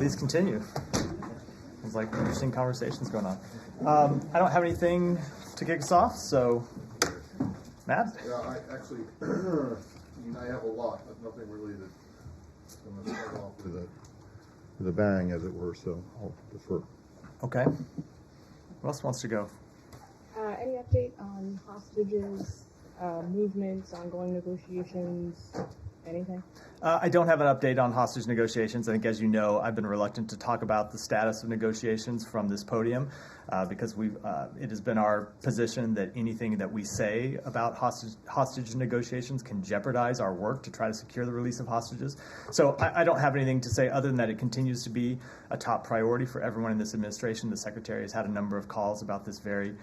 Please continue. It's like interesting conversations going on. I don't have anything to kick us off, so Matt? Yeah, I have a lot, but nothing really I'm going to start off with a bang, as it were, so I'll defer. Okay. Who else wants to go? Any update on hostages, movements, ongoing negotiations, anything? I don't have an update on hostage negotiations. I think, as you know, I've been reluctant to talk about the status of negotiations from this podium because it has been our position that anything that we say about hostage negotiations can jeopardize our work to try to secure the release of hostages. So I don't have anything to say other than that it continues to be a top priority for everyone in this administration. The Secretary has had a number of calls about this very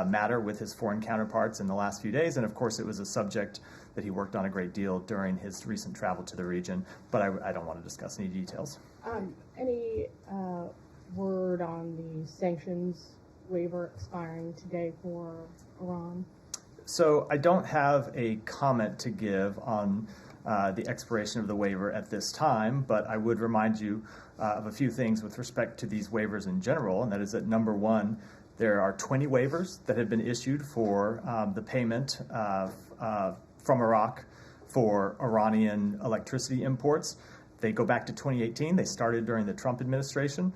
matter with his foreign counterparts in the last few days, and of course it was a subject that he worked on a great deal during his recent travel to the region, but I don't want to discuss any details. Any word on the sanctions waiver expiring today for Iran? So I don't have a comment to give on the expiration of the waiver at this time, but I would remind you of a few things with respect to these waivers in general, and that is that, number one, there are 20 waivers that have been issued for the payment from Iraq for Iranian electricity imports. They go back to 2018. They started during the Trump administration.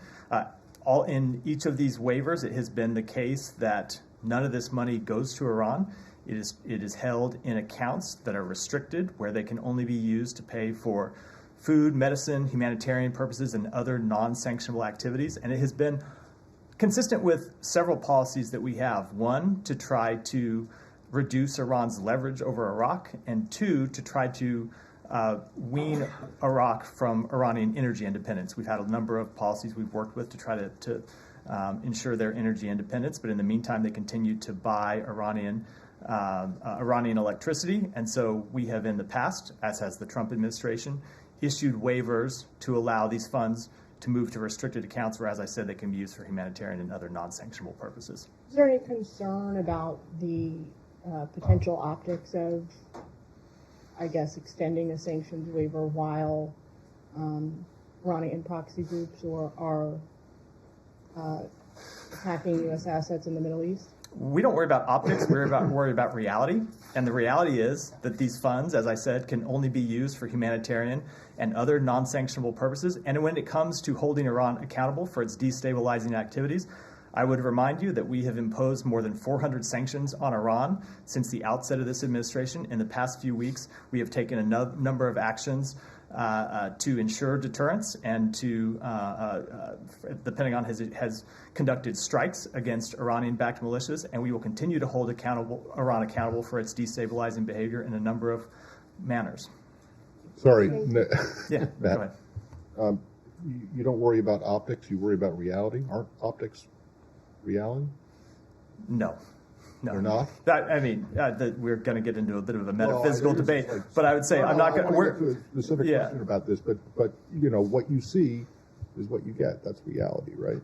All in each of these waivers, it has been the case that none of this money goes to Iran. It is held in accounts that are restricted, where they can only be used to pay for food, medicine, humanitarian purposes, and other non-sanctionable activities. And it has been consistent with several policies that we have. One, to try to reduce Iran's leverage over Iraq, and two, to try to wean Iraq from Iranian energy independence. We've had a number of policies we've worked with to try to ensure their energy independence, but in the meantime, they continue to buy Iranian electricity, and so we have in the past, as has the Trump administration, issued waivers to allow these funds to move to restricted accounts where, as I said, they can be used for humanitarian and other non-sanctionable purposes. Is there any concern about the potential optics of, I guess, extending a sanctions waiver while Iranian proxy groups are attacking U.S. assets in the Middle East? We don't worry about optics, we worry about reality. And the reality is that these funds, as I said, can only be used for humanitarian and other non-sanctionable purposes. And when it comes to holding Iran accountable for its destabilizing activities, I would remind you that we have imposed more than 400 sanctions on Iran since the outset of this administration. In the past few weeks, we have taken a number of actions to ensure deterrence and to, the Pentagon has conducted strikes against Iranian-backed militias, and we will continue to hold Iran accountable for its destabilizing behavior in a number of manners. Sorry, Yeah, Matt. go ahead. You don't worry about optics, you worry about reality. Aren't optics reality? No. They're not? I mean, we're going to get into a bit of a metaphysical debate, but I would say I'm not going to. Get to a specific question about this, but what you see is what you get. That's reality, right?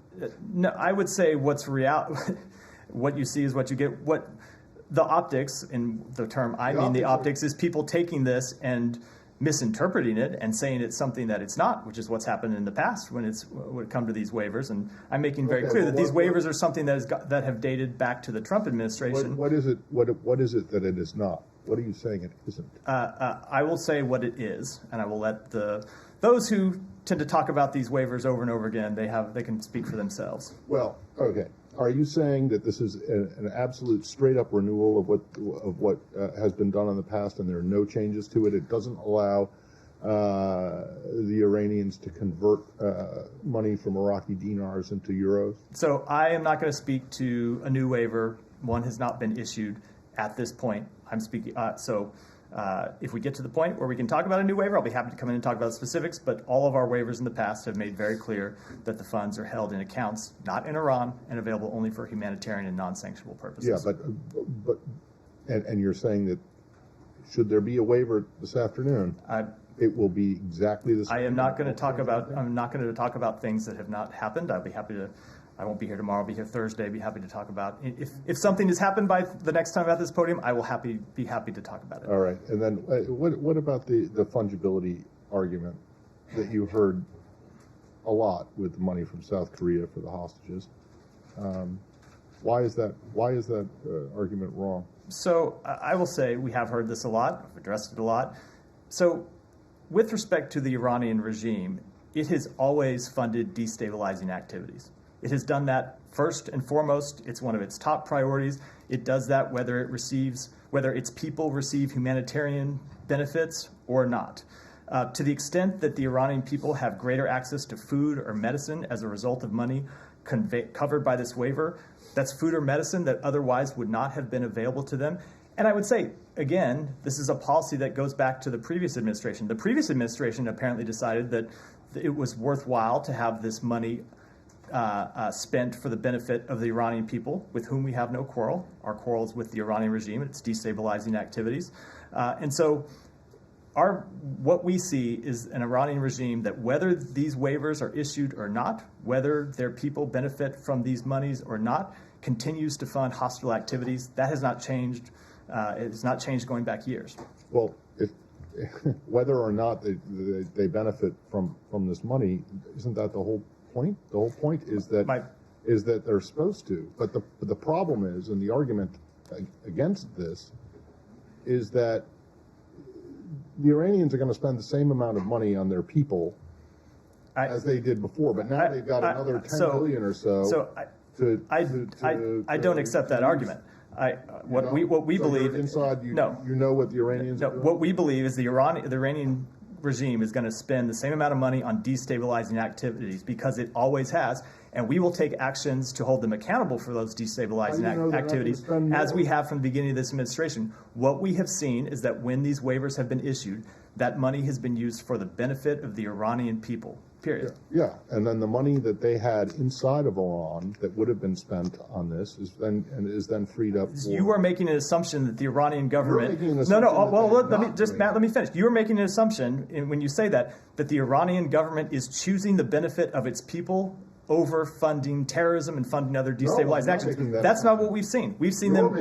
No, I would say what you see is what you get. What the optics, in the term I mean the optics, is people taking this and misinterpreting it and saying it's something that it's not, which is what's happened in the past when it come to these waivers. And I'm making very clear that these waivers are something that have dated back to the Trump administration. What is it? What is it that it is not? What are you saying it isn't? I will say what it is, and I will let those who tend to talk about these waivers over and over again, they can speak for themselves. Well, okay. Are you saying that this is an absolute straight-up renewal of what has been done in the past, and there are no changes to it? It doesn't allow the Iranians to convert money from Iraqi dinars into euros? So I am not going to speak to a new waiver. One has not been issued at this point. I'm speaking. If we get to the point where we can talk about a new waiver, I'll be happy to come in and talk about the specifics, but all of our waivers in the past have made very clear that the funds are held in accounts, not in Iran, and available only for humanitarian and non-sanctionable purposes. Yeah, but you're saying that should there be a waiver this afternoon, it will be exactly the same? I'm not going to talk about things that have not happened. I'll be happy to. I won't be here tomorrow. I'll be here Thursday. I'd be happy to talk about if something has happened by the next time at this podium. I will be happy to talk about it. All right. And then what about the fungibility argument that you heard a lot with the money from South Korea for the hostages. Why is that argument wrong? So I will say we have heard this a lot, we've addressed it a lot. So with respect to the Iranian regime, it has always funded destabilizing activities. It has done that first and foremost. It's one of its top priorities. It does that whether its people receive humanitarian benefits or not. To the extent that the Iranian people have greater access to food or medicine as a result of money covered by this waiver, that's food or medicine that otherwise would not have been available to them. And I would say, again, this is a policy that goes back to the previous administration. The previous administration apparently decided that it was worthwhile to have this money spent for the benefit of the Iranian people, with whom we have no quarrel. Our quarrel is with the Iranian regime. It's destabilizing activities. And so what we see is an Iranian regime that, whether these waivers are issued or not, whether their people benefit from these monies or not, continues to fund hostile activities. That has not changed. It has not changed going back years. Well, if whether or not they benefit from this money, isn't that the whole point? The whole point is that they're supposed to. But the problem is, and the argument against this, is that the Iranians are going to spend the same amount of money on their people as they did before, but now they've got another 10 billion or so. So I don't accept that argument. What we believe inside you know what the Iranians are doing? What we believe is the Iranian regime is going to spend the same amount of money on destabilizing activities, because it always has, and we will take actions to hold them accountable for those destabilizing activities, as we have from the beginning of this administration. What we have seen is that when these waivers have been issued, that money has been used for the benefit of the Iranian people, period. Yeah, and then the money that they had inside of Iran that would have been spent on this is then freed up. You are making an assumption that the Iranian government. Let me finish. You are making an assumption when you say that the Iranian government is choosing the benefit of its people over funding terrorism and funding other destabilizing actions. That's not what we've seen. We've seen them.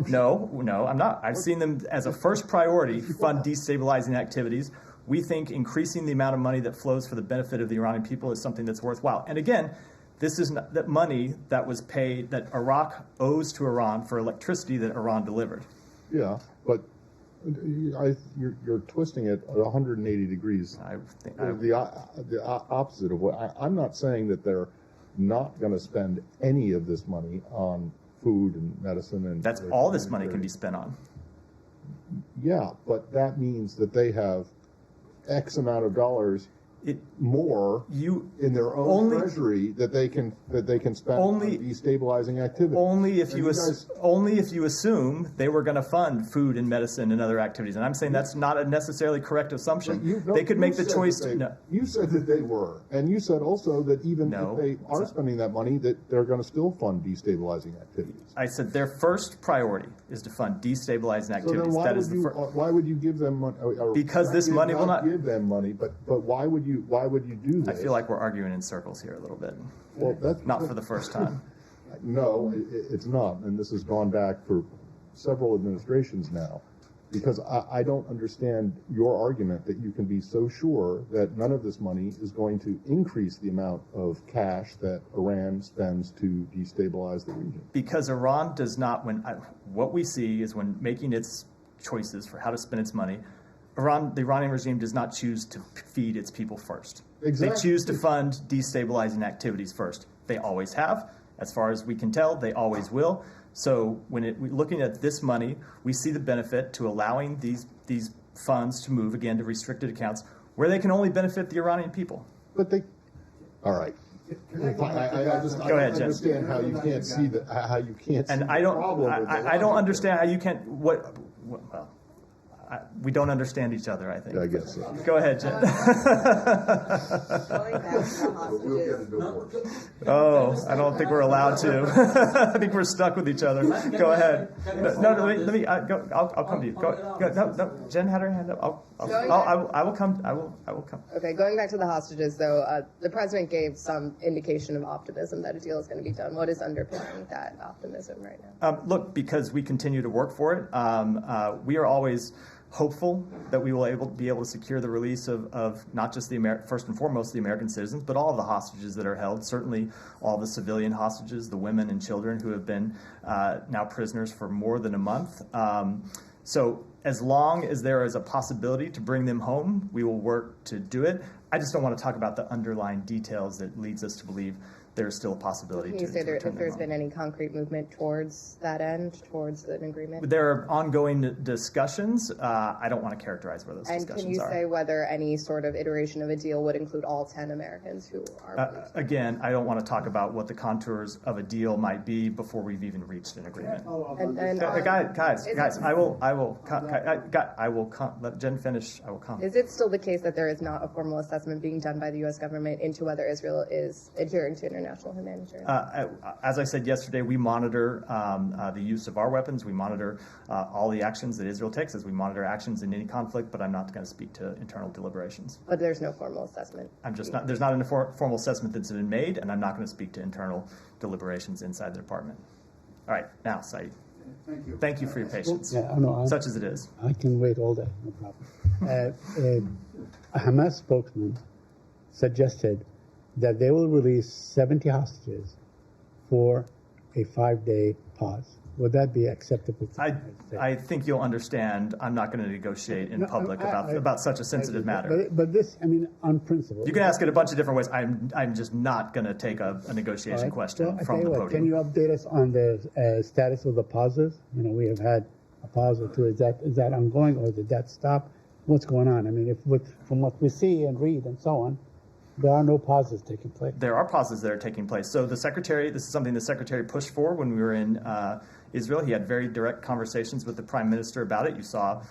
No, I'm not. I've seen them as a first priority fund destabilizing activities. We think increasing the amount of money that flows for the benefit of the Iranian people is something that's worthwhile. And again, this is not that money that was paid, that Iraq owes to Iran for electricity that Iran delivered. Yeah, but you're twisting it 180 degrees. The opposite of what I'm not saying that they're not going to spend any of this money on food and medicine, and that's all this money can be spent on. Yeah, but that means that they have X amount of dollars more in their own treasury that they can spend on destabilizing activities. Only if you assume they were going to fund food and medicine and other activities. And I'm saying that's not a necessarily correct assumption. They could make the choice to. You said that they were, and you said also that even if they are spending that money, that they're going to still fund destabilizing activities. I said their first priority is to fund destabilizing activities. So then why would you give them money? Because this money will not give them money. But why would you do this? I feel like we're arguing in circles here a little bit. Well, that's not for the first time. No, it's not, and this has gone back for several administrations now. Because I don't understand your argument that you can be so sure that none of this money is going to increase the amount of cash that Iran spends to destabilize the region. Because Iran does not, what we see is when making its choices for how to spend its money, the Iranian regime does not choose to feed its people first. Exactly. They choose to fund destabilizing activities first. They always have. As far as we can tell, they always will. So when looking at this money, we see the benefit to allowing these funds to move again to restricted accounts where they can only benefit the Iranian people. But all right. Go ahead, Jen. Understand how you can't see that. How you can't. And see I don't. The problem I don't understand how you can't. We don't understand each other, I think. I guess so. Go ahead, Jen. I don't think we're allowed to. I think we're stuck with each other. Go ahead. No, let me go. I'll come to you. Go. No. Jen had her hand up. I will come. I will come. Okay, going back to the hostages, though, the president gave some indication of optimism that a deal is going to be done. What is underpinning that optimism right now? Look, because we continue to work for it. We are always hopeful that we will be able to secure the release of not just first and foremost the American citizens, but all of the hostages that are held, certainly all the civilian hostages, the women and children who have been now prisoners for more than a month. So as long as there is a possibility to bring them home, we will work to do it. I just don't want to talk about the underlying details that leads us to believe there's still a possibility Can you to say return if them there's home. been any concrete movement towards that end, towards an agreement? There are ongoing discussions. I don't want to characterize where those And discussions can you are. say whether any sort of iteration of a deal would include all 10 Americans who are Again, I don't want to talk about what the contours of a deal might be before we've even reached an agreement. and Guys, I will let Jen finish. I will comment. is it still the case that there is not a formal assessment being done by the U.S. government into whether Israel is adhering to international humanitarian? As I said yesterday, we monitor the use of our weapons. We monitor all the actions that Israel takes as we monitor actions in any conflict, but I'm not going to speak to internal deliberations. But there's no formal assessment. There's not a formal assessment that's been made, and I'm not going to speak to internal deliberations inside the department. All right, now, Saeed. Thank you for your patience, such as it is. I can wait all day, no problem. A Hamas spokesman suggested that they will release 70 hostages for a 5-day pause. Would that be acceptable to the United States? I think you'll understand I'm not going to negotiate in public about such a sensitive matter. But this, I mean, on principle. You can ask it a bunch of different ways. I'm just not going to take a negotiation question Well, I from tell the you what, podium. can you update us on the status of the pauses? You know, we have had a pause or two. Is that ongoing, or did that stop? What's going on? I mean, from what we see and read and so on, there are no pauses taking place. There are pauses that are taking place. So this is something the Secretary pushed for when we were in Israel. He had very direct conversations with the Prime Minister about it. You saw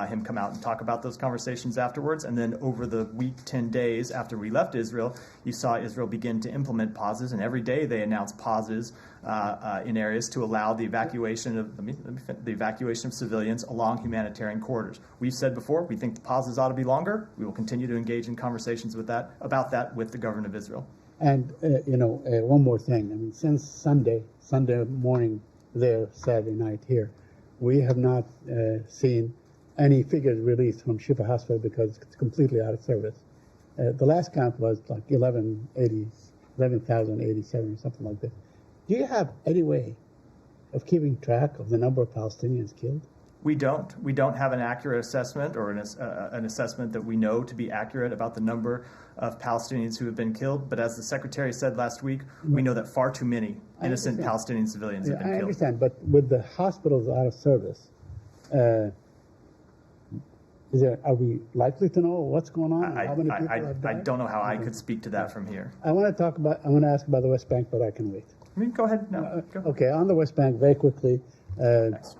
him come out and talk about those conversations afterwards. And then over the week, 10 days after we left Israel, you saw Israel begin to implement pauses. And every day they announced pauses in areas to allow the evacuation of civilians along humanitarian corridors. We've said before, we think the pauses ought to be longer. We will continue to engage in conversations about that with the government of Israel. And, one more thing. I mean, since Sunday morning there, Saturday night here, we have not seen any figures released from Shifa Hospital because it's completely out of service. The last count was like 11,087 or something like that. Do you have any way of keeping track of the number of Palestinians killed? We don't. We don't have an accurate assessment or an assessment that we know to be accurate about the number of Palestinians who have been killed. But as the Secretary said last week, we know that far too many innocent Palestinian civilians have been killed. I understand, but with the hospitals out of service, are we likely to know what's going on? How many people have died? I don't know how I could speak to that from here. I want to ask about the West Bank, but I can wait. I mean, go ahead. No, go. Okay, on the West Bank, very quickly, there's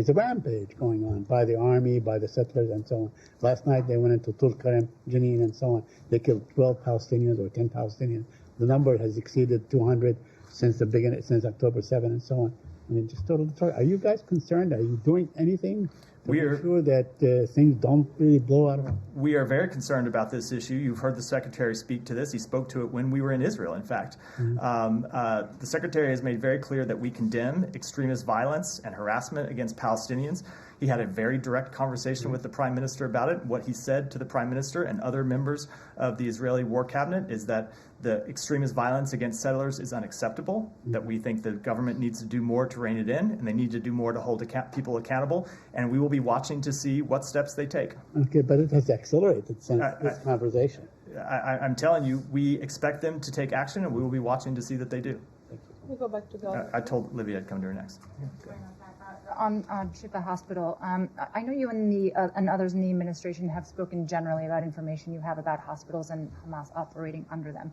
a rampage going on by the army, by the settlers, and so on. Last night they went into Tulkarem, Jenin, and so on. They killed 12 Palestinians or 10 Palestinians. The number has exceeded 200 since October 7, and so on. I mean, just total destroy. Are you guys concerned? Are you doing anything to make sure that things don't really blow out of hand? We are very concerned about this issue. You've heard the Secretary speak to this. He spoke to it when we were in Israel, in fact. The Secretary has made very clear that we condemn extremist violence and harassment against Palestinians. He had a very direct conversation with the Prime Minister about it. What he said to the Prime Minister and other members of the Israeli War Cabinet is that the extremist violence against settlers is unacceptable, that we think the government needs to do more to rein it in, and they need to do more to hold people accountable, and we will be watching to see what steps they take. Okay, but it has accelerated since this conversation. I'm telling you, we expect them to take action, and we will be watching to see that they do. We'll go back to Bill. I told Livia I'd come to her next. On Shifa Hospital, I know you and others in the administration have spoken generally about information you have about hospitals and Hamas operating under them.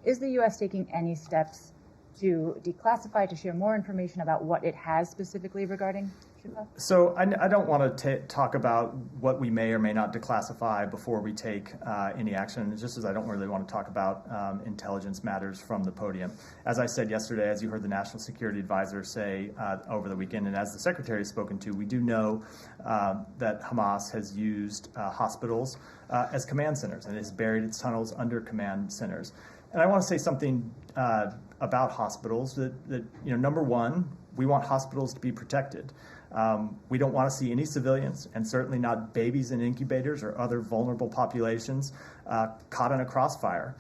Is the U.S. taking any steps to declassify, to share more information about what it has specifically regarding Shifa? So I don't want to talk about what we may or may not declassify before we take any action, just as I don't really want to talk about intelligence matters from the podium. As I said yesterday, as you heard the National Security Advisor say over the weekend, and as the Secretary has spoken to, we do know that Hamas has used hospitals as command centers and has buried its tunnels under command centers. And I want to say something about hospitals that number one, we want hospitals to be protected. We don't want to see any civilians, and certainly not babies in incubators or other vulnerable populations caught in a crossfire.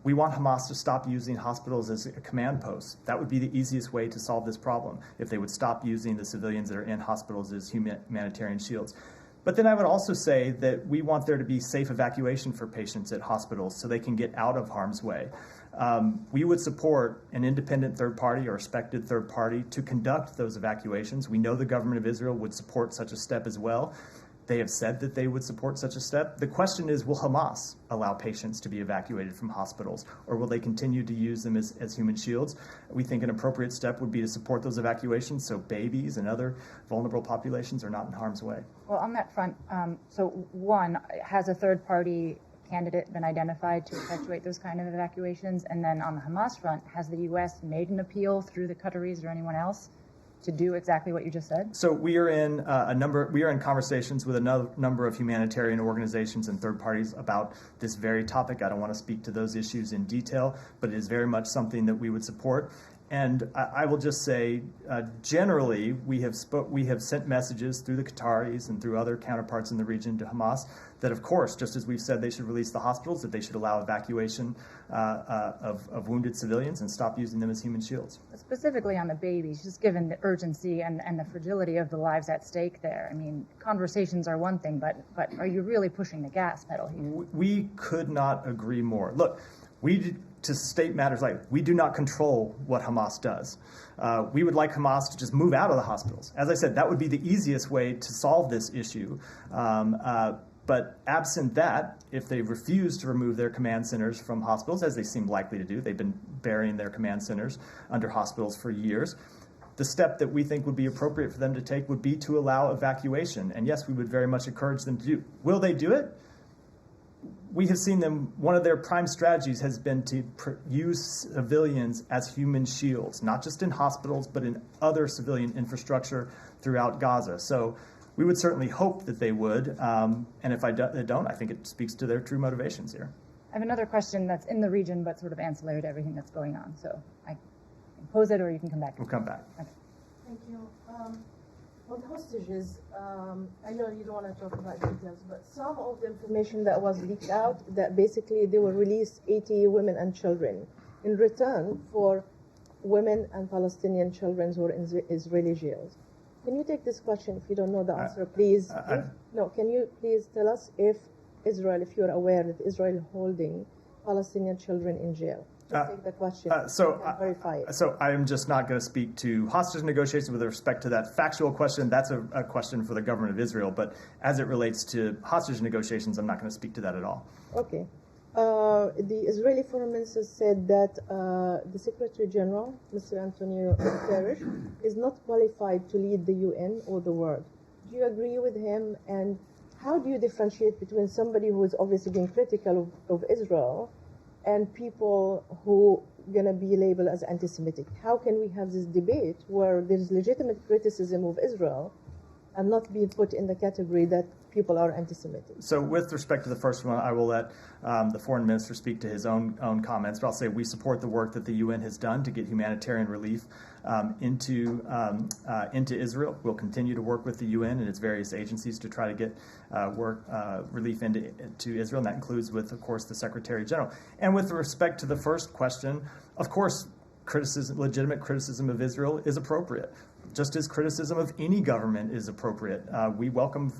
We want Hamas to stop using hospitals as a command post. That would be the easiest way to solve this problem, if they would stop using the civilians that are in hospitals as humanitarian shields. But then I would also say that we want there to be safe evacuation for patients at hospitals so they can get out of harm's way. We would support an independent third party or respected third party to conduct those evacuations. We know the government of Israel would support such a step as well. They have said that they would support such a step. The question is, will Hamas allow patients to be evacuated from hospitals, or will they continue to use them as human shields? We think an appropriate step would be to support those evacuations so babies and other vulnerable populations are not in harm's way. Well, on that front, so one, has a third-party candidate been identified to effectuate those kind of evacuations? And then on the Hamas front, has the U.S. made an appeal through the Qataris or anyone else to do exactly what you just said? So we are in conversations with a number of humanitarian organizations and third parties about this very topic. I don't want to speak to those issues in detail, but it is very much something that we would support. And I will just say, generally, we have sent messages through the Qataris and through other counterparts in the region to Hamas that, of course, just as we've said they should release the hospitals, that they should allow evacuation of wounded civilians and stop using them as human shields. Specifically on the babies, just given the urgency and the fragility of the lives at stake there. I mean, conversations are one thing, but are you really pushing the gas pedal here? We could not agree more. Look, to state matters like, we do not control what Hamas does. We would like Hamas to just move out of the hospitals. As I said, that would be the easiest way to solve this issue. But absent that, if they refuse to remove their command centers from hospitals, as they seem likely to do, they've been burying their command centers under hospitals for years, the step that we think would be appropriate for them to take would be to allow evacuation. And yes, we would very much encourage them to do. Will they do it? We have seen them, one of their prime strategies has been to use civilians as human shields, not just in hospitals, but in other civilian infrastructure throughout Gaza. So we would certainly hope that they would. And if they don't, I think it speaks to their true motivations here. I have another question that's in the region, but sort of ancillary to everything that's going on. So I can pose it, or you can come back. We'll come back. Okay. Thank you. On hostages, I know you don't want to talk about details, but some of the information that was leaked out, that basically they will release 80 women and children in return for women and Palestinian children who are in Israeli jails. Can you take this question? If you don't know the answer, please. Can you please tell us if you're aware that Israel is holding Palestinian children in jail? Take the question. Verify it. So I am just not going to speak to hostage negotiations with respect to that factual question. That's a question for the government of Israel. But as it relates to hostage negotiations, I'm not going to speak to that at all. Okay. The Israeli Foreign Minister said that the Secretary General, Mr. Antonio Guterres, is not qualified to lead the UN or the world. Do you agree with him? And how do you differentiate between somebody who is obviously being critical of Israel and people who are going to be labeled as anti-Semitic? How can we have this debate where there's legitimate criticism of Israel and not be put in the category that people are anti-Semitic? So with respect to the first one, I will let the foreign minister speak to his own comments, but I'll say we support the work that the UN has done to get humanitarian relief into Israel. We'll continue to work with the UN and its various agencies to try to get relief into Israel, and that includes with, of course, the Secretary General. And with respect to the first question, of course, legitimate criticism of Israel is appropriate, just as criticism of any government is appropriate. We welcome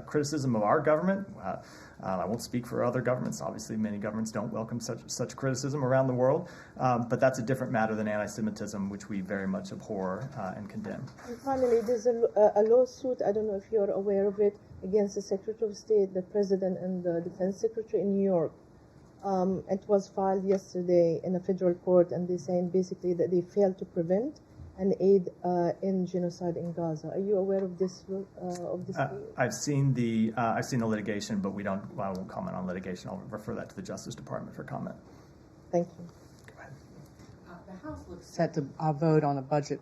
criticism of our government. I won't speak for other governments. Obviously, many governments don't welcome such criticism around the world, but that's a different matter than anti-Semitism, which we very much abhor and condemn. And finally, there's a lawsuit, I don't know if you're aware of it, against the Secretary of State, the President, and the Defense Secretary in New York. It was filed yesterday in a federal court, and they're saying basically that they failed to prevent and aid in genocide in Gaza. Are you aware of this? I've seen the litigation, but I won't comment on litigation. I'll refer that to the Justice Department for comment. Thank you. Go ahead. The House looks set to vote on a budget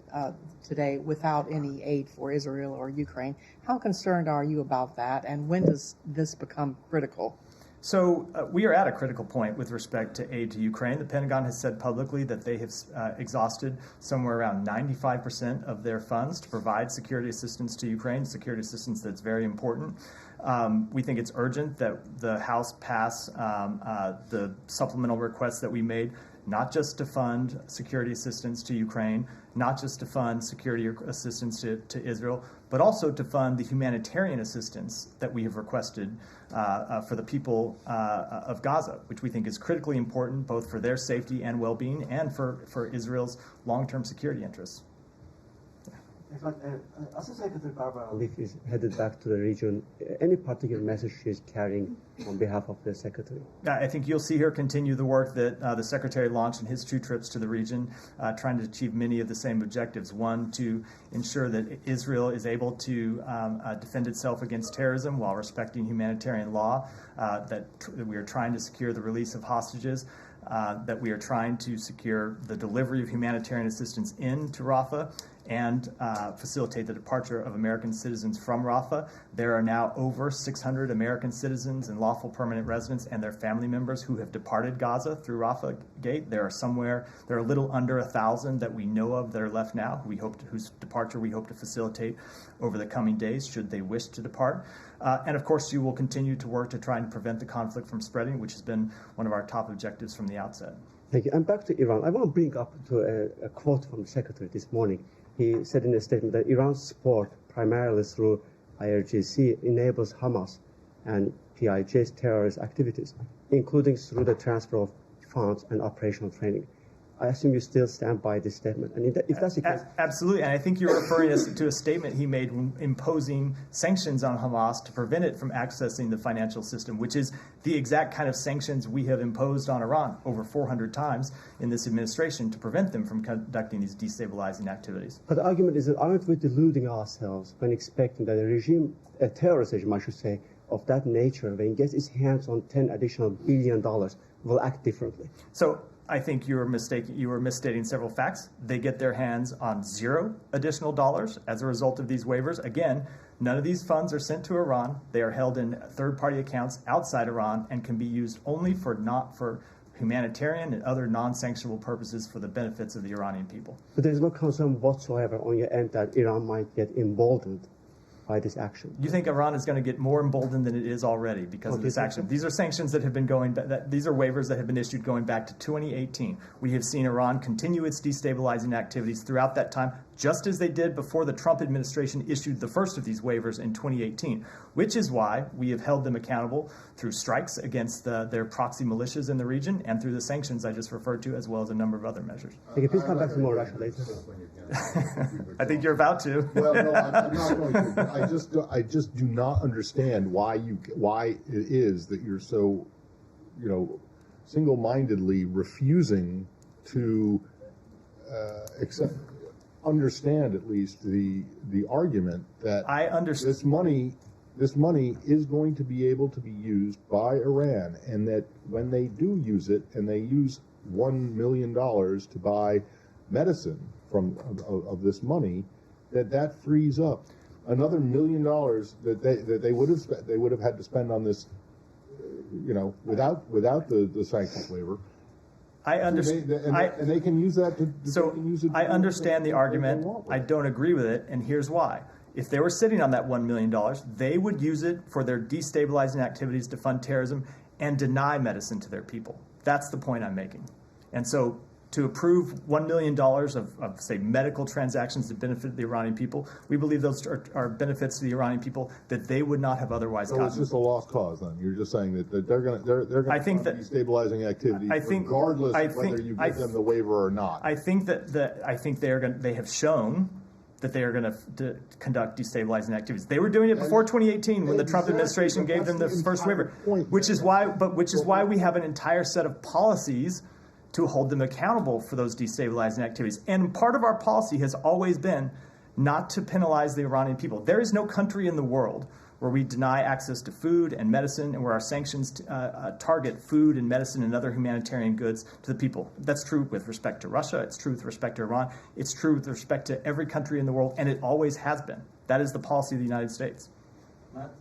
today without any aid for Israel or Ukraine. How concerned are you about that, and when does this become critical? So we are at a critical point with respect to aid to Ukraine. The Pentagon has said publicly that they have exhausted somewhere around 95% of their funds to provide security assistance to Ukraine, security assistance that's very important. We think it's urgent that the House pass the supplemental requests that we made, not just to fund security assistance to Ukraine, not just to fund security assistance to Israel, but also to fund the humanitarian assistance that we have requested for the people of Gaza, which we think is critically important both for their safety and well-being and for Israel's long-term security interests. In fact, Assistant Secretary Barbara Leaf is headed back to the region. Any particular message she is carrying on behalf of the Secretary? I think you'll see her continue the work that the Secretary launched in his 2 trips to the region, trying to achieve many of the same objectives. One, to ensure that Israel is able to defend itself against terrorism while respecting humanitarian law, that we are trying to secure the release of hostages, that we are trying to secure the delivery of humanitarian assistance into Rafah, and facilitate the departure of American citizens from Rafah. There are now over 600 American citizens and lawful permanent residents and their family members who have departed Gaza through Rafah Gate. There are a little under 1,000 that we know of that are left now, whose departure we hope to facilitate over the coming days, should they wish to depart. And of course, you will continue to work to try and prevent the conflict from spreading, which has been one of our top objectives from the outset. Thank you. And back to Iran. I want to bring up a quote from the Secretary this morning. He said in a statement that Iran's support, primarily through IRGC, enables Hamas and PIJ's terrorist activities, including through the transfer of funds and operational training. I assume you still stand by this statement. And if that's the case... Absolutely. And I think you're referring to a statement he made imposing sanctions on Hamas to prevent it from accessing the financial system, which is the exact kind of sanctions we have imposed on Iran over 400 times in this administration to prevent them from conducting these destabilizing activities. But the argument is that aren't we deluding ourselves when expecting that a terrorist regime, I should say, of that nature, when it gets its hands on $10 additional billion, will act differently? So I think you were misstating several facts. They get their hands on $0 additional dollars as a result of these waivers. Again, none of these funds are sent to Iran. They are held in third-party accounts outside Iran and can be used only for humanitarian and other non-sanctionable purposes for the benefits of the Iranian people. But there is no concern whatsoever on your end that Iran might get emboldened by this action. You think Iran is going to get more emboldened than it is already because of this action? These are sanctions that have been these are waivers that have been issued going back to 2018. We have seen Iran continue its destabilizing activities throughout that time, just as they did before the Trump administration issued the first of these waivers in 2018, which is why we have held them accountable through strikes against their proxy militias in the region and through the sanctions I just referred to, as well as a number of other measures. Can you please come back to more Russia later? I think you're about to. Well, no, I'm not going to. I just do not understand why it is that you're so, single-mindedly refusing to understand at least the argument that this money is going to be able to be used by Iran, and that when they do use it, and they use $1 million to buy medicine of this money, that frees up another $1 million that they would have had to spend on this, without the sanctions waiver. I understand, and they can use that to. I understand the argument. I don't agree with it, and here's why. If they were sitting on that $1 million, they would use it for their destabilizing activities to fund terrorism and deny medicine to their people. That's the point I'm making. And so, to approve $1 million of, say, medical transactions that benefit the Iranian people, we believe those are benefits to the Iranian people that they would not have otherwise gotten. So it's just a lost cause, then. You're just saying that they're going to fund destabilizing activities regardless of whether you give them the waiver or not. I think they have shown that they are going to conduct destabilizing activities. They were doing it before 2018 when the Trump administration gave them the first waiver, which is why we have an entire set of policies to hold them accountable for those destabilizing activities. And part of our policy has always been not to penalize the Iranian people. There is no country in the world where we deny access to food and medicine and where our sanctions target food and medicine and other humanitarian goods to the people. That's true with respect to Russia. It's true with respect to Iran. It's true with respect to every country in the world, and it always has been. That is the policy of the United States. Matt,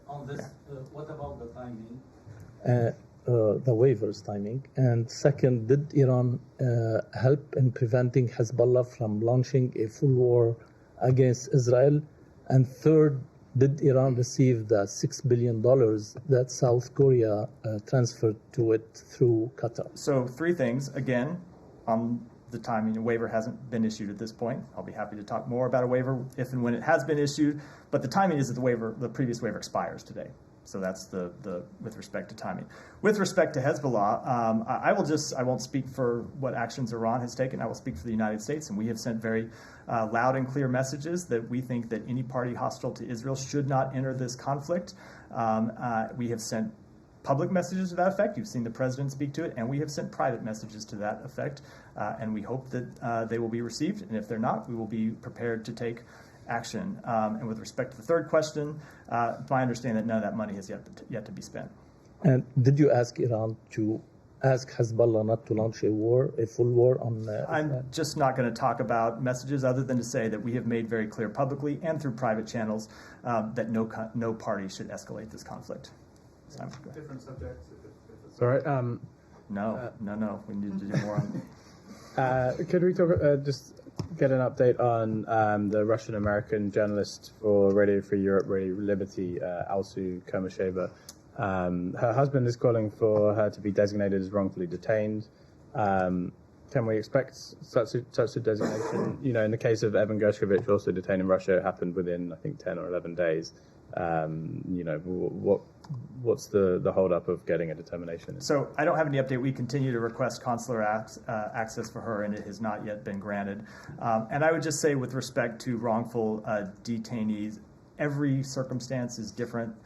on this, what about the timing? the waivers timing? And second, did Iran help in preventing Hezbollah from launching a full war against Israel? And third, did Iran receive the $6 billion that South Korea transferred to it through Qatar? So 3 things. Again, on the timing, a waiver hasn't been issued at this point. I'll be happy to talk more about a waiver if and when it has been issued. But the timing is that the previous waiver expires today. So that's the with respect to timing. With respect to Hezbollah, I won't speak for what actions Iran has taken. I will speak for the United States, and we have sent very loud and clear messages that we think that any party hostile to Israel should not enter this conflict. We have sent public messages to that effect. You've seen the president speak to it, and we have sent private messages to that effect, and we hope that they will be received. And if they're not, we will be prepared to take action. And with respect to the third question, it's my understanding that none of that money has yet to be spent. And did you ask Iran to ask Hezbollah not to launch a full war on I'm just not going to talk about messages other than to say that we have made very clear publicly and through private channels that no party should escalate this conflict. Different subjects. Sorry. No. We need to do more on Could we talk, just get an update on the Russian-American journalist for Radio Free Europe, Radio Liberty, Alsu Komasheva? Her husband is calling for her to be designated as wrongfully detained. Can we expect such a designation? You know, in the case of Evan Gershkovich, also detained in Russia, it happened within, I think, 10 or 11 days. You know, what's the hold-up of getting a determination? So I don't have any update. We continue to request consular access for her, and it has not yet been granted. And I would just say with respect to wrongful detainees, every circumstance is different.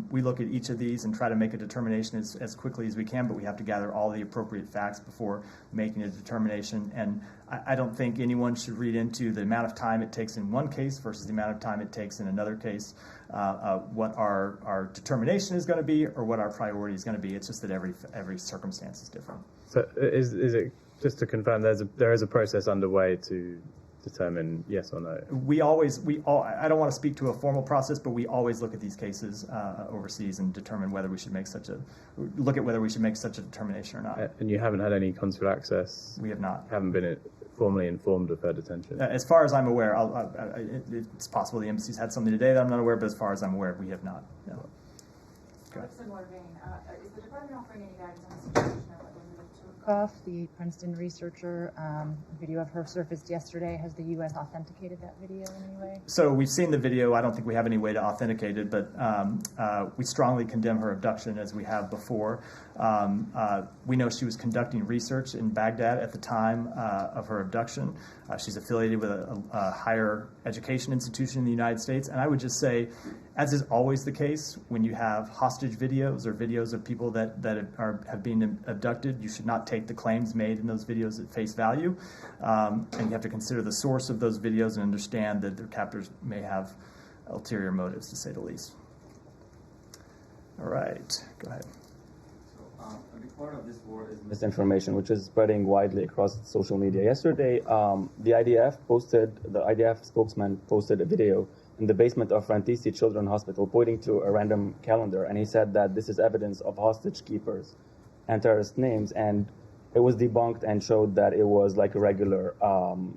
We look at each of these and try to make a determination as quickly as we can, but we have to gather all the appropriate facts before making a determination. And I don't think anyone should read into the amount of time it takes in one case versus the amount of time it takes in another case, what our determination is going to be or what our priority is going to be. It's just that every circumstance is different. So is it, just to confirm, there is a process underway to determine yes or no? I don't want to speak to a formal process, but we always look at these cases overseas and determine whether we should make such a determination or not. And you haven't had any consular access? We have not. Haven't been formally informed of her detention? As far as I'm aware, it's possible the embassy's had something today that I'm not aware of, but as far as I'm aware, we have not. No. In a similar vein, is the department offering any guidance on the situation of Turkov, the Princeton researcher? Video of her surfaced yesterday. Has the U.S. authenticated that video in any way? So we've seen the video. I don't think we have any way to authenticate it, but we strongly condemn her abduction as we have before. We know she was conducting research in Baghdad at the time of her abduction. She's affiliated with a higher education institution in the United States. And I would just say, as is always the case, when you have hostage videos or videos of people that have been abducted, you should not take the claims made in those videos at face value. And you have to consider the source of those videos and understand that their captors may have ulterior motives, to say the least. All right, go ahead. A big part of this war is misinformation, which is spreading widely across social media. Yesterday, the IDF spokesman posted a video in the basement of Rantisi Children's Hospital pointing to a random calendar, and he said that this is evidence of hostage keepers and terrorist names, and it was debunked and showed that it was like a regular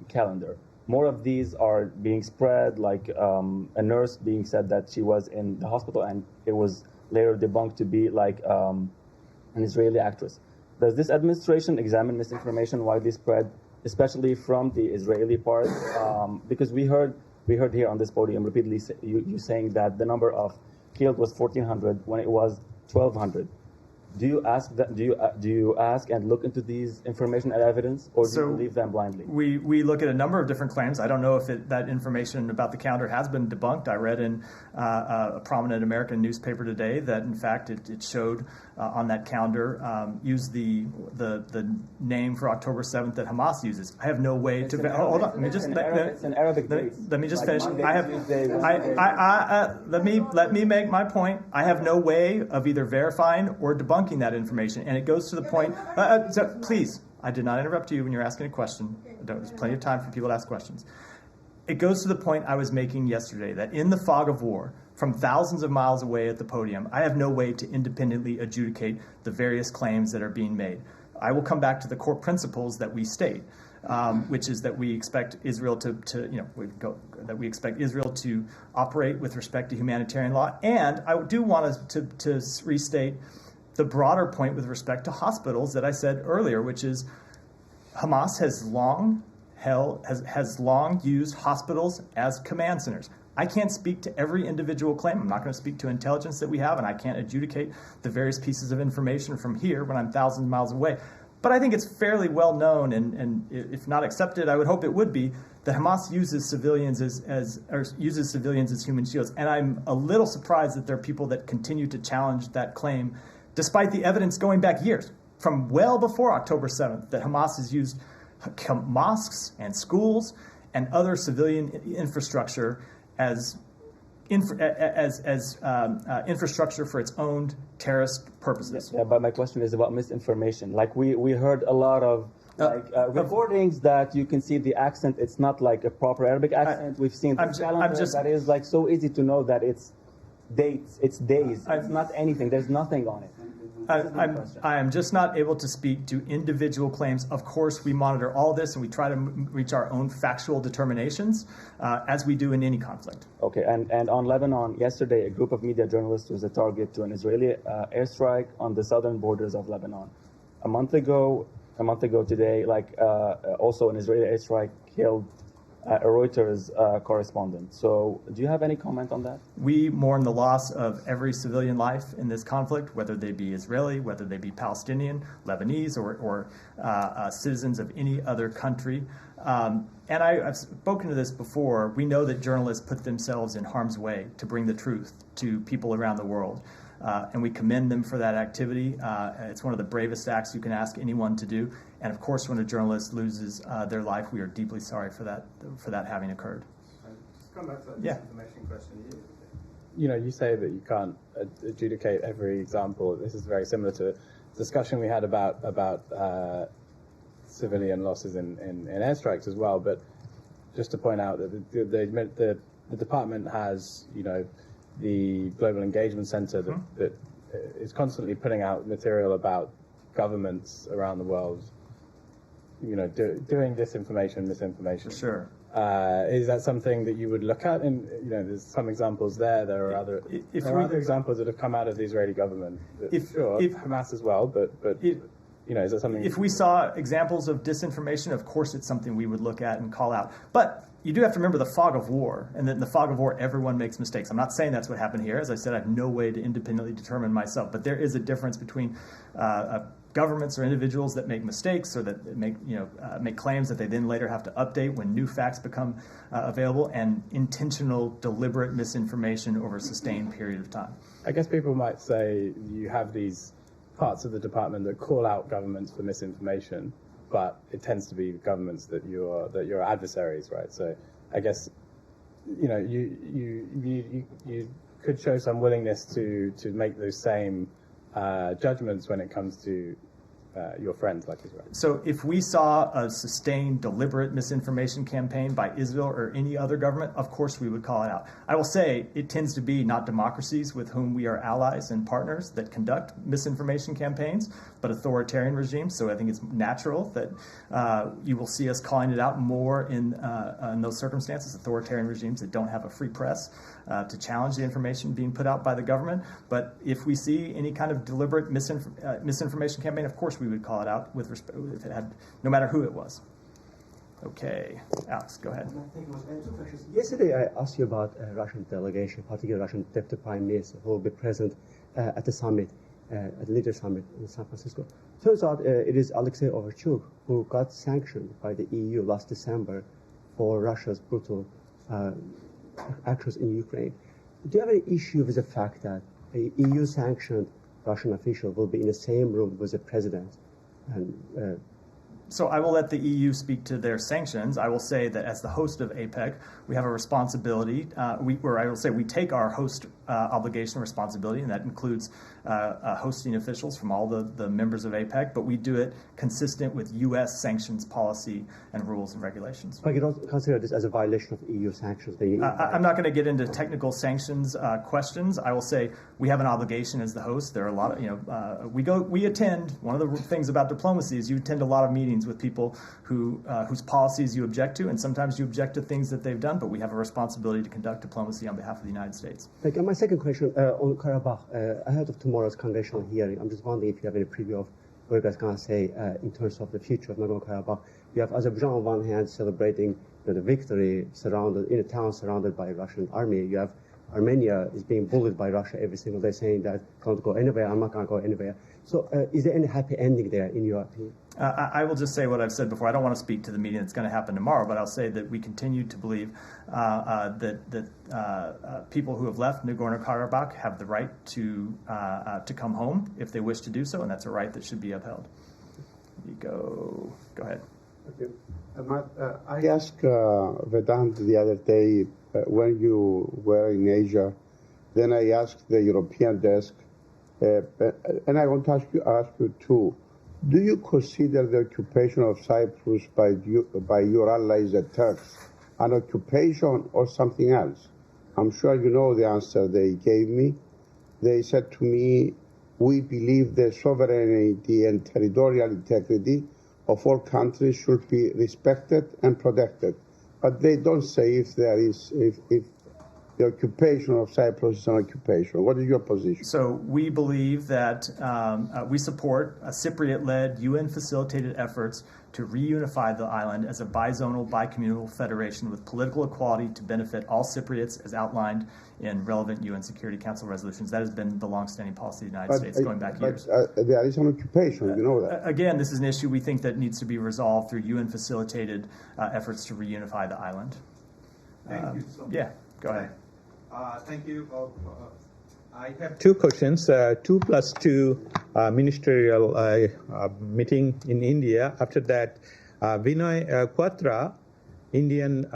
calendar. More of these are being spread, like a nurse being said that she was in the hospital, and it was later debunked to be like an Israeli actress. Does this administration examine misinformation widely spread, especially from the Israeli part? Because we heard here on this podium repeatedly you saying that the number of killed was 1,400 when it was 1,200. Do you ask and look into these information and evidence, or do you believe them blindly? We look at a number of different claims. I don't know if that information about the calendar has been debunked. I read in a prominent American newspaper today that, in fact, it showed on that calendar used the name for October 7th that Hamas uses. I have no way to. Hold on. Let me just finish. Let me make my point. I have no way of either verifying or debunking that information, and it goes to the point. So please, I did not interrupt you when you're asking a question. There's plenty of time for people to ask questions. It goes to the point I was making yesterday, that in the fog of war, from thousands of miles away at the podium, I have no way to independently adjudicate the various claims that are being made. I will come back to the core principles that we state, which is that we expect Israel that we expect Israel to operate with respect to humanitarian law. And I do want to restate the broader point with respect to hospitals that I said earlier, which is Hamas has long used hospitals as command centers. I can't speak to every individual claim. I'm not going to speak to intelligence that we have, and I can't adjudicate the various pieces of information from here when I'm thousands of miles away. But I think it's fairly well known, and if not accepted, I would hope it would be, that Hamas uses civilians as human shields. And I'm a little surprised that there are people that continue to challenge that claim, despite the evidence going back years, from well before October 7th, that Hamas has used mosques and schools and other civilian infrastructure as infrastructure for its own terrorist purposes. Yeah, but my question is about misinformation. Like we heard a lot of recordings that you can see the accent. It's not like a proper Arabic accent. We've seen the calendar that is like so easy to know that it's dates, it's days. It's not anything. There's nothing on it. I am just not able to speak to individual claims. Of course, we monitor all this and we try to reach our own factual determinations, as we do in any conflict. Okay, and on Lebanon, yesterday, a group of media journalists was a target to an Israeli airstrike on the southern borders of Lebanon. A month ago today, also an Israeli airstrike killed a Reuters correspondent. So do you have any comment on that? We mourn the loss of every civilian life in this conflict, whether they be Israeli, whether they be Palestinian, Lebanese, or citizens of any other country. And I've spoken to this before. We know that journalists put themselves in harm's way to bring the truth to people around the world. And we commend them for that activity. It's one of the bravest acts you can ask anyone to do. And of course, when a journalist loses their life, we are deeply sorry for that having occurred. Just come back to that disinformation question. You say that you can't adjudicate every example. This is very similar to a discussion we had about civilian losses in airstrikes as well. But just to point out that the department has, the Global Engagement Center that is constantly putting out material about governments around the world, doing disinformation, misinformation. Sure. Is that something that you would look at? And there's some examples there. There are other examples that have come out of the Israeli government. Hamas as well, but is that something? If we saw examples of disinformation, of course, it's something we would look at and call out. But you do have to remember the fog of war, and that in the fog of war, everyone makes mistakes. I'm not saying that's what happened here. As I said, I have no way to independently determine myself. But there is a difference between governments or individuals that make mistakes or that make claims that they then later have to update when new facts become available, and intentional, deliberate misinformation over a sustained period of time. I guess people might say you have these parts of the department that call out governments for misinformation, but it tends to be governments that you're adversaries, right? So I guess you could show some willingness to make those same judgments when it comes to your friends like Israel. So if we saw a sustained, deliberate misinformation campaign by Israel or any other government, of course we would call it out. I will say it tends to be not democracies with whom we are allies and partners that conduct misinformation campaigns, but authoritarian regimes. So I think it's natural that you will see us calling it out more in those circumstances, authoritarian regimes that don't have a free press to challenge the information being put out by the government. But if we see any kind of deliberate misinformation campaign, of course we would call it out with respect, if it had, no matter who it was. Okay, Alex, go ahead. Yesterday I asked you about a Russian delegation, particularly Russian Deputy Prime Minister, who will be present at the summit, at the Leader Summit in San Francisco. Turns out it is Alexei Overchuk who got sanctioned by the EU last December for Russia's brutal actions in Ukraine. Do you have any issue with the fact that a EU-sanctioned Russian official will be in the same room with the president? And so I will let the EU speak to their sanctions. I will say that as the host of APEC, we have a responsibility, we take our host obligation and responsibility, and that includes hosting officials from all the members of APEC, but we do it consistent with U.S. sanctions policy and rules and regulations. But you don't consider this as a violation of EU sanctions? I'm not going to get into technical sanctions questions. I will say we have an obligation as the host. There are a lot of, we attend, one of the things about diplomacy is you attend a lot of meetings with people whose policies you object to, and sometimes you object to things that they've done, but we have a responsibility to conduct diplomacy on behalf of the United States. Thank you. My second question on Karabakh, ahead of tomorrow's congressional hearing, I'm just wondering if you have any preview of what you guys going to say in terms of the future of Nagorno-Karabakh. You have Azerbaijan on one hand celebrating the victory surrounded in a town surrounded by Russian army. You have Armenia is being bullied by Russia every single day, saying that can't go anywhere, I'm not going to go anywhere. So is there any happy ending there in your opinion? I will just say what I've said before. I don't want to speak to the meeting that's going to happen tomorrow, but I'll say that we continue to believe that people who have left Nagorno-Karabakh have the right to come home if they wish to do so, and that's a right that should be upheld. Go ahead. Okay. I asked Vedant the other day when you were in Asia, then I asked the European desk, and I want to ask you too. Do you consider the occupation of Cyprus by your allies, the Turks, an occupation or something else? I'm sure you know the answer they gave me. They said to me, we believe the sovereignty and territorial integrity of all countries should be respected and protected. But they don't say if there is, if the occupation of Cyprus is an occupation. What is your position? So we believe that we support Cypriot-led, UN-facilitated efforts to reunify the island as a bizonal, bicommunal federation with political equality to benefit all Cypriots as outlined in relevant UN Security Council resolutions. That has been the longstanding policy of the United States going back years. There is an occupation, you know that. Again, this is an issue we think that needs to be resolved through UN-facilitated efforts to reunify the island. Thank you so much. Yeah, go ahead. Thank you. I have two questions. 2+2 ministerial meeting in India. After that, Vinay Quatra, Indian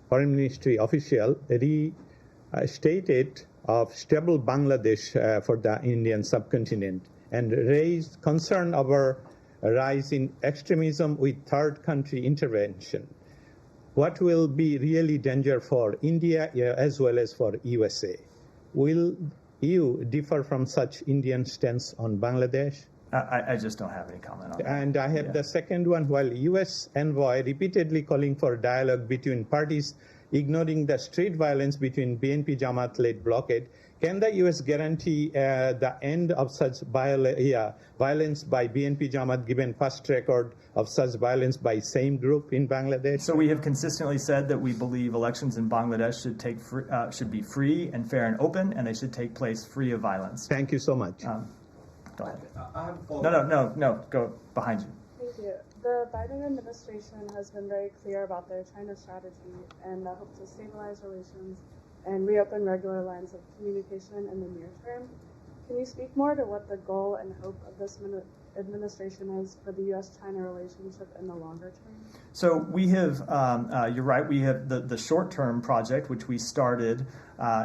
Foreign Ministry official, stated of stable Bangladesh for the Indian subcontinent and raised concern over a rise in extremism with third country intervention. What will be really danger for India as well as for USA? Will you differ from such Indian stance on Bangladesh? I just don't have any comment on that. And I have the second one. While U.S. envoy repeatedly calling for dialogue between parties, ignoring the street violence between BNP Jamaat-led blockade, can the U.S. guarantee the end of such violence by BNP Jamaat, given past record of such violence by same group in Bangladesh? So we have consistently said that we believe elections in Bangladesh should be free and fair and open, and they should take place free of violence. Thank you so much. Go ahead. No, go behind you. Thank you. The Biden administration has been very clear about their China strategy and the hope to stabilize relations and reopen regular lines of communication in the near term. Can you speak more to what the goal and hope of this administration is for the U.S.-China relationship in the longer term? So we have, you're right, we have the short-term project, which we started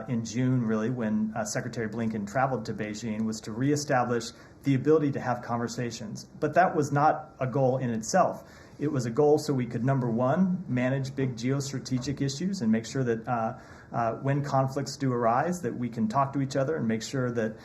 in June, really, when Secretary Blinken traveled to Beijing, was to reestablish the ability to have conversations. But that was not a goal in itself. It was a goal so we could, number one, manage big geostrategic issues and make sure that when conflicts do arise, that we can talk to each other and make sure that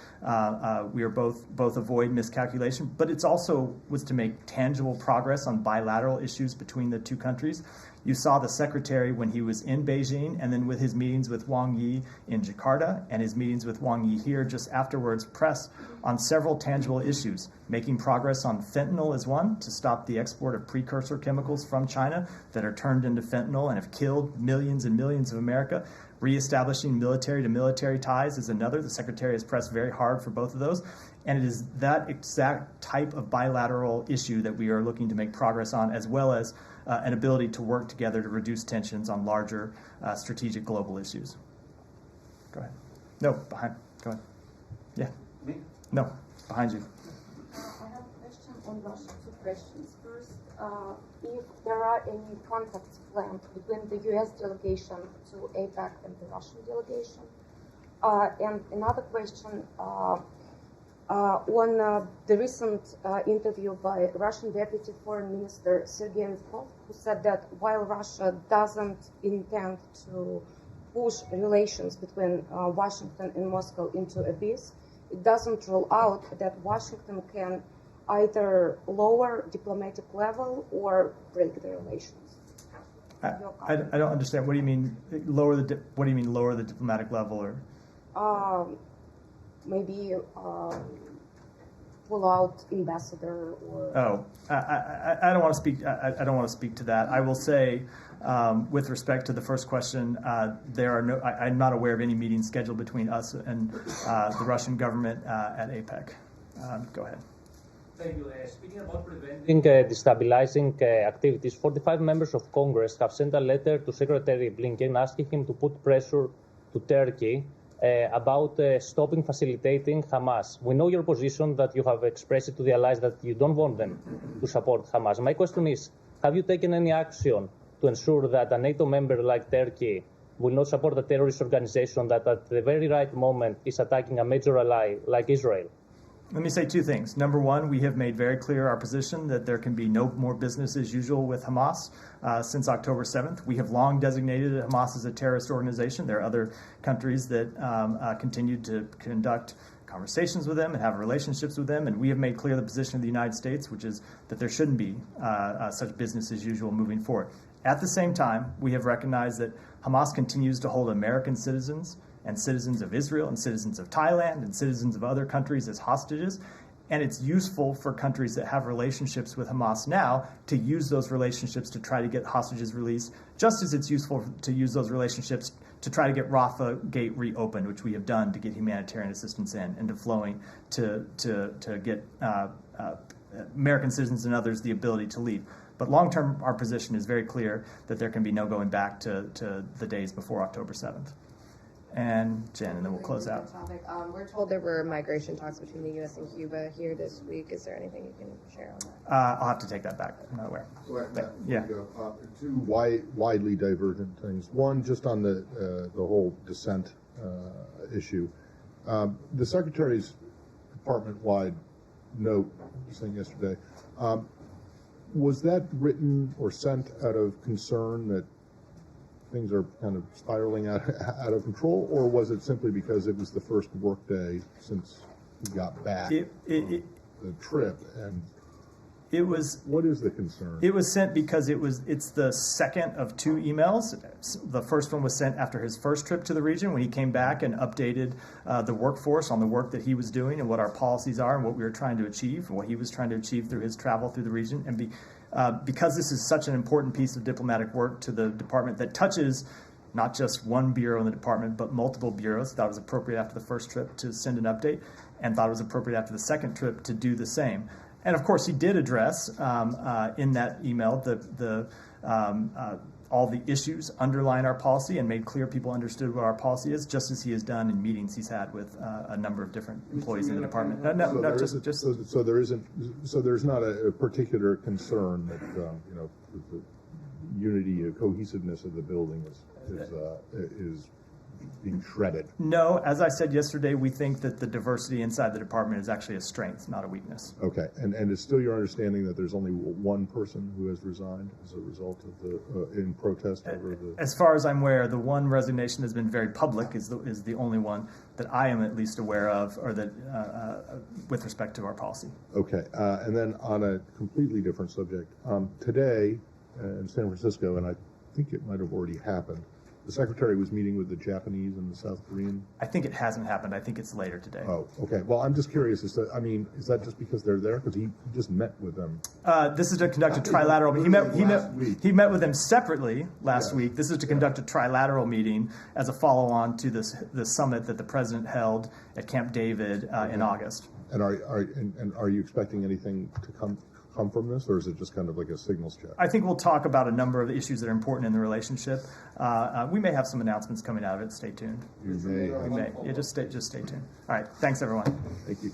we are both avoid miscalculation. But it's also was to make tangible progress on bilateral issues between the two countries. You saw the secretary when he was in Beijing, and then with his meetings with Wang Yi in Jakarta and his meetings with Wang Yi here just afterwards, press on several tangible issues. Making progress on fentanyl is one, to stop the export of precursor chemicals from China that are turned into fentanyl and have killed millions and millions of America. Reestablishing military-to-military ties is another. The Secretary has pressed very hard for both of those. And it is that exact type of bilateral issue that we are looking to make progress on, as well as an ability to work together to reduce tensions on larger strategic global issues. Go ahead. No, behind. Go ahead. Yeah. Me? No, behind you. I have a question on Russia. Two questions. First, if there are any contacts planned between the U.S. delegation to APEC and the Russian delegation, And another question, on the recent interview by Russian Deputy Foreign Minister Sergei Ryabkov, who said that while Russia doesn't intend to push relations between Washington and Moscow into abyss, it doesn't rule out that Washington can either lower diplomatic level or break the relations. I don't understand. What do you mean lower the? What do you mean lower the diplomatic level, or? Maybe pull out ambassador or. Oh, I don't want to speak. I don't want to speak to that. I will say, with respect to the first question, there are no. I'm not aware of any meetings scheduled between us and the Russian government at APEC. Go ahead. Thank you. Speaking about preventing destabilizing activities, 45 members of Congress have sent a letter to Secretary Blinken asking him to put pressure to Turkey about stopping facilitating Hamas. We know your position that you have expressed it to the allies that you don't want them to support Hamas. My question is, have you taken any action to ensure that a NATO member like Turkey will not support a terrorist organization that at the very right moment is attacking a major ally like Israel? Let me say two things. Number one, we have made very clear our position that there can be no more business as usual with Hamas since October 7th. We have long designated Hamas as a terrorist organization. There are other countries that continue to conduct conversations with them and have relationships with them, and we have made clear the position of the United States, which is that there shouldn't be such business as usual moving forward. At the same time, we have recognized that Hamas continues to hold American citizens and citizens of Israel and citizens of Thailand and citizens of other countries as hostages. And it's useful for countries that have relationships with Hamas now to use those relationships to try to get hostages released, just as it's useful to use those relationships to try to get Rafah Gate reopened, which we have done to get humanitarian assistance in and to flowing to get American citizens and others the ability to leave. But long-term, our position is very clear that there can be no going back to the days before October 7th. And Jen, and then we'll close out. We're told there were migration talks between the U.S. and Cuba here this week. Is there anything you can share on that? I'll have to take that back. I'm not aware. Yeah. Two widely divergent things. One, just on the whole dissent issue. The Secretary's department-wide note, saying yesterday, was that written or sent out of concern that things are kind of spiraling out of control, or was it simply because it was the first work day since he got back the trip? And it was. What is the concern? It was sent because it's the second of two emails. The first one was sent after his first trip to the region when he came back and updated the workforce on the work that he was doing and what our policies are and what we were trying to achieve and what he was trying to achieve through his travel through the region. And because this is such an important piece of diplomatic work to the department that touches not just one bureau in the department, but multiple bureaus, thought it was appropriate after the first trip to send an update and thought it was appropriate after the second trip to do the same. And of course, he did address in that email all the issues underlying our policy and made clear people understood what our policy is, just as he has done in meetings he's had with a number of different employees in the department. So there's not a particular concern that the unity or cohesiveness of the building is being shredded. No, as I said yesterday, we think that the diversity inside the department is actually a strength, not a weakness. Okay, and it's still your understanding that there's only one person who has resigned as a result of the in protest over the. As far as I'm aware, the one resignation that's been very public is the only one that I am at least aware of, or that with respect to our policy. Okay, and then on a completely different subject, today in San Francisco, and I think it might have already happened. The Secretary was meeting with the Japanese and the South Korean. I think it hasn't happened. I think it's later today. Oh, okay. Well, I'm just curious. Is that just because they're there? Because he just met with them. This is to conduct a trilateral. He met with them separately last week. This is to conduct a trilateral meeting as a follow-on to the summit that the President held at Camp David in August. And are you expecting anything to come from this, or is it just kind of like a signals check? I think we'll talk about a number of issues that are important in the relationship. We may have some announcements coming out of it. Stay tuned. We may. Yeah, just stay tuned. All right. Thanks, everyone. Thank you.